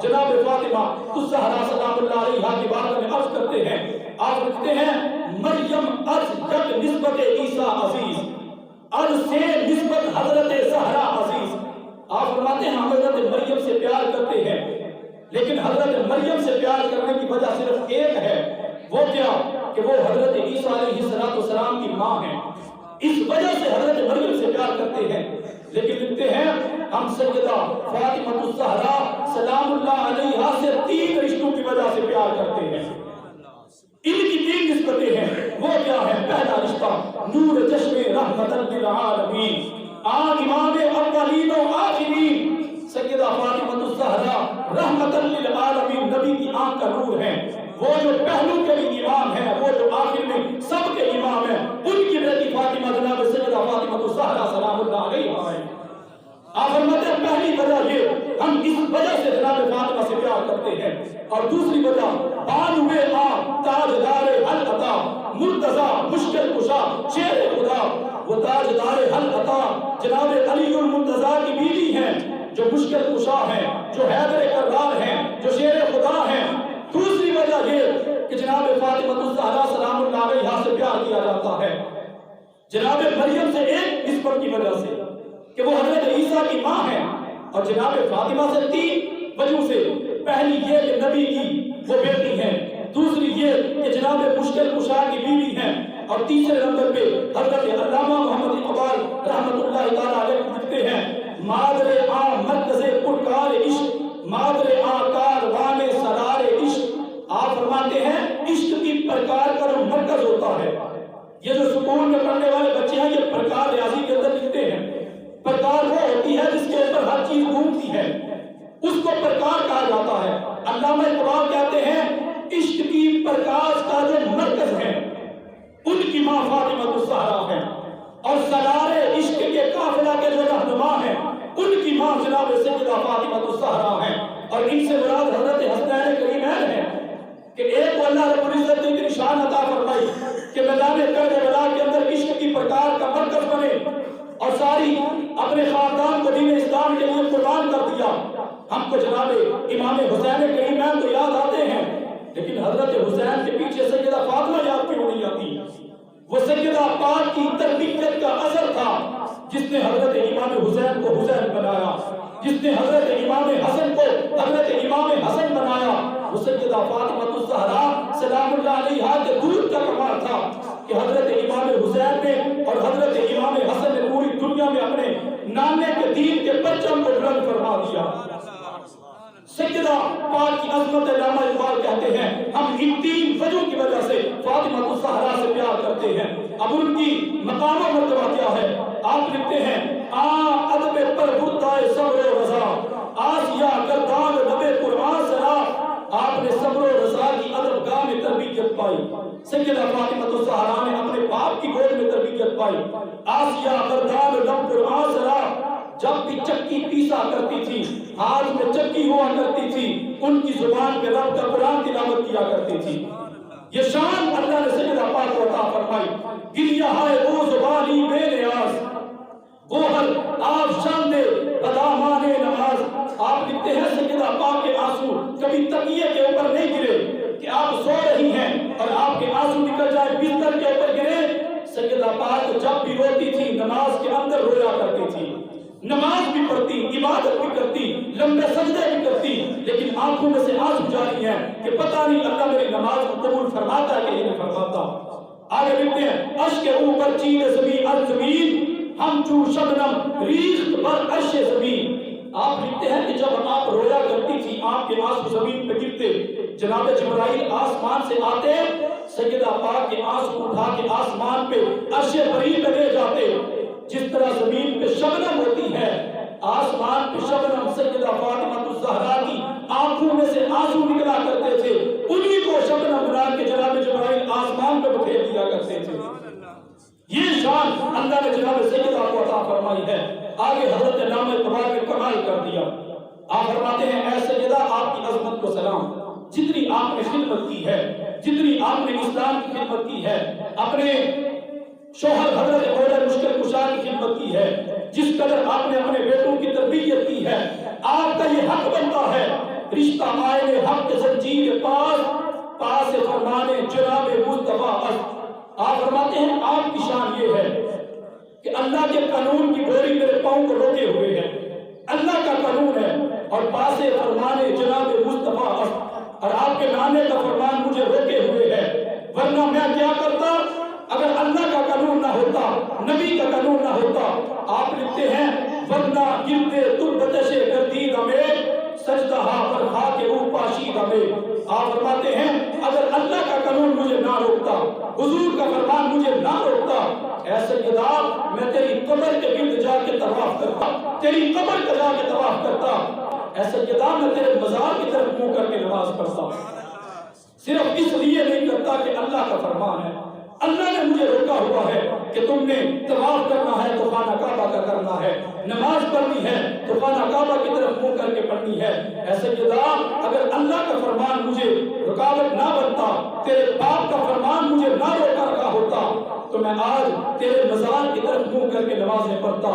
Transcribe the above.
جناب فاطمہ الزہرا سلام اللہ علیہا کے بارے میں عرض کرتے ہیں، آپ لکھتے ہیں مریم از یک نسبت عیسیٰ عزیز، از سے نسبت حضرت زہرا عزیز۔ آپ فرماتے ہیں ہم حضرت مریم سے پیار کرتے ہیں، لیکن حضرت مریم سے پیار کرنے کی وجہ صرف ایک ہے، وہ کیا کہ وہ حضرت عیسیٰ علیہ السلام کی ماں ہیں، اس وجہ سے حضرت مریم سے پیار کرتے ہیں۔ لیکن لکھتے ہیں ہم سیدہ فاطمہ الزہرا سلام اللہ علیہا سے 3 رشتوں کی وجہ سے پیار کرتے ہیں۔ ان کی 3 نسبتیں ہیں، وہ کیا ہے؟ پہلا رشتہ نور چشم رحمت للعالمین، امام اولین و آخرین سیدہ فاطمہ الزہرا رحمت للعالمین، نبی کی آنکھ کا نور ہے، وہ جو پہلو کے بھی امام ہے، وہ جو آخر میں سب کے امام ہے، ان کی بیٹی فاطمہ جناب سیدہ فاطمہ الزہرا سلام اللہ علیہا ہے۔ آپ فرماتے ہیں پہلی وجہ یہ ہم اس وجہ سے جناب فاطمہ سے پیار کرتے ہیں، اور دوسری وجہ بانوے آب تاجدار حل عطا مرتضی مشکل کشا شیر خدا، وہ تاجدار حل عطا جناب علی المرتضی کی بیوی ہیں، جو مشکل کشا ہیں، جو حیدر کرار ہیں، جو شیر خدا ہیں۔ دوسری وجہ یہ کہ جناب فاطمہ الزہرا سلام اللہ علیہا سے پیار کیا جاتا ہے جناب مریم سے ایک نسبت کی وجہ سے کہ وہ حضرت عیسیٰ کی ماں ہے، اور جناب فاطمہ سے 3 وجہ سے، پہلی یہ کہ نبی کی وہ بیٹی ہیں، دوسری یہ کہ جناب مشکل کشا کی بیوی ہیں، اور تیسرے نمبر پہ حضرت علامہ محمد اقبال رحمت اللہ تعالیٰ علیہ لکھتے ہیں مادر آ مرکز پرکار عشق، مادر آ کاروان سرار عشق۔ آپ فرماتے ہیں عشق کی پرکار کا جو مرکز ہوتا ہے، یہ جو سکول میں پڑھنے والے بچے ہیں یہ پرکار ریاضی کے اندر لکھتے ہیں، پرکار وہ ہوتی ہے جس کے اوپر ہر چیز گھومتی ہے، اس کو پرکار کہا جاتا ہے۔ علامہ اقبال کہتے ہیں عشق کی پرکاش کا جو مرکز ہے ان کی ماں فاطمہ الزہرا ہے، اور سرار عشق کے قافلہ کے جو رہنما ہیں ان کی ماں جناب سیدہ فاطمہ الزہرا ہیں، اور ان سے مراد حضرت حسنین کریمین ہیں کہ ایک کو اللہ رب العزت نے اتنی شان عطا فرمائی کہ میدان کربلا کے اندر عشق کی پرکار کا مرکز بنے، اور ساری اپنے خاندان کو دین اسلام کے لیے قربان کر دیا۔ ہم کو جناب امام حسین کریمین تو یاد آتے ہیں، لیکن حضرت حسین کے پیچھے سیدہ فاطمہ یاد کیوں نہیں آتی؟ وہ سیدہ پاک کی تربیت کا اثر تھا جس نے حضرت امام حسین کو حسین بنایا، جس نے حضرت امام حسن کو حضرت امام حسن بنایا۔ وہ سیدہ فاطمہ الزہرا سلام اللہ علیہا کے دودھ کا کمال تھا کہ حضرت امام حسین نے اور حضرت امام حسن نے پوری دنیا میں اپنے نانے کے دین کے پرچم کو بلند فرما دیا۔ سیدہ پاک کی عظمت علامہ اقبال کہتے ہیں ہم ان 3 وجہ کی وجہ سے فاطمہ الزہرا سے پیار کرتے ہیں۔ اب ان کی مقام و مرتبہ کیا ہے؟ آپ لکھتے ہیں ادب پر بردائے صبر و رضا، آسیہ گردان لب قرآن سرا۔ آپ نے صبر و رضا کی ادب گاہ میں تربیت پائی، سیدہ فاطمہ الزہرا نے اپنے باپ کی گود میں تربیت پائی۔ آسیہ گردان لب قرآن سرا، جب بھی چکی پیسا کرتی تھی، ہاتھ میں چکی ہوا کرتی تھی، ان کی زبان پہ رب کا قرآن تلاوت کیا کرتی تھی۔ یہ شان اللہ نے سیدہ پاک کو عطا فرمائی۔ گریہ ہے وہ زبانی بے نیاز، وہ ہر آپ شان دے بدامان نماز۔ آپ لکھتے ہیں سیدہ پاک کے آنسو کبھی تکیے کے اوپر نہیں گرے کہ آپ سو رہی ہیں اور آپ کے آنسو نکل جائے بستر کے اوپر گرے۔ سیدہ پاک جب بھی روتی تھی نماز کے اندر رویا کرتی تھی، نماز بھی پڑھتی، عبادت بھی کرتی، لمبے سجدے بھی کرتی، لیکن آنکھوں میں سے آنسو جاری ہیں کہ پتہ نہیں اللہ میری نماز کو قبول فرماتا ہے کہ نہیں فرماتا۔ آگے لکھتے ہیں عرش کے اوپر چین زمین از زمین، ہم چو شبنم ریخت بر عرش زمین۔ آپ لکھتے ہیں کہ جب آپ رویا کرتی تھی آپ کے آنسو زمین پہ گرتے، جناب جبرائیل آسمان سے آتے، سیدہ پاک کے آنسو اٹھا کے آسمان پہ عرش بری پہ لے جاتے۔ جس طرح زمین پہ شبنم ہوتی ہے، آسمان پہ شبنم سیدہ فاطمہ الزہرا کی آنکھوں میں سے آنسو نکلا کرتے تھے، انہی کو شبنم بنا کے جناب جبرائیل آسمان پہ بکھیر دیا کرتے تھے۔ یہ شان اللہ نے جناب سیدہ کو عطا فرمائی ہے۔ آگے حضرت علامہ اقبال نے کمال کر دیا۔ آپ فرماتے ہیں اے سیدہ آپ کی عظمت کو سلام، جتنی آپ نے خدمت کی ہے، جتنی آپ نے اسلام کی خدمت کی ہے، اپنے شوہر حضرت مولا مشکل کشا کی خدمت کی ہے، جس قدر آپ نے اپنے بیٹوں کی تربیت کی ہے، آپ کا یہ حق بنتا ہے رشتہ آئے حق کے زنجیر پاس فرمانے جناب مصطفیٰ آپ فرماتے ہیں آپ کی شان یہ ہے کہ اللہ کے قانون کی ڈوری میرے پاؤں کو روکے ہوئے ہے، اللہ کا قانون ہے، اور پاس فرمانے جناب مصطفیٰ اور آپ کے نانے کا فرمان مجھے روکے ہوئے ہے، ورنہ میں کیا کرتا اگر اللہ کا قانون نہ ہوتا، نبی کا قانون نہ ہوتا۔ آپ لکھتے ہیں ورنہ گرتے تربتش گردید ہمیں سجدہ پر خاک او پاشید ہمیں۔ آپ فرماتے ہیں اگر اللہ کا قانون مجھے نہ روکتا، حضور کا فرمان مجھے نہ روکتا، ایسے کتاب میں تیری قبر کے گرد جا کے طواف کرتا، تیری قبر کا جا کے طواف کرتا، ایسے کتاب میں تیرے مزار کی طرف منہ کر کے نماز پڑھتا، صرف اس لیے نہیں کرتا کہ اللہ کا فرمان ہے، اللہ نے مجھے روکا ہوا ہے کہ تم نے طواف کرنا ہے تو خانہ کعبہ کا کرنا ہے، نماز پڑھنی ہے تو خانہ کعبہ کی طرف منہ کر کے پڑھنی ہے۔ ایسے کتاب اگر اللہ کا فرمان مجھے رکاوٹ نہ بنتا، تیرے باپ کا فرمان مجھے نہ روکا رکھا ہوتا، تو میں آج تیرے مزار کی طرف منہ کر کے نمازیں پڑھتا۔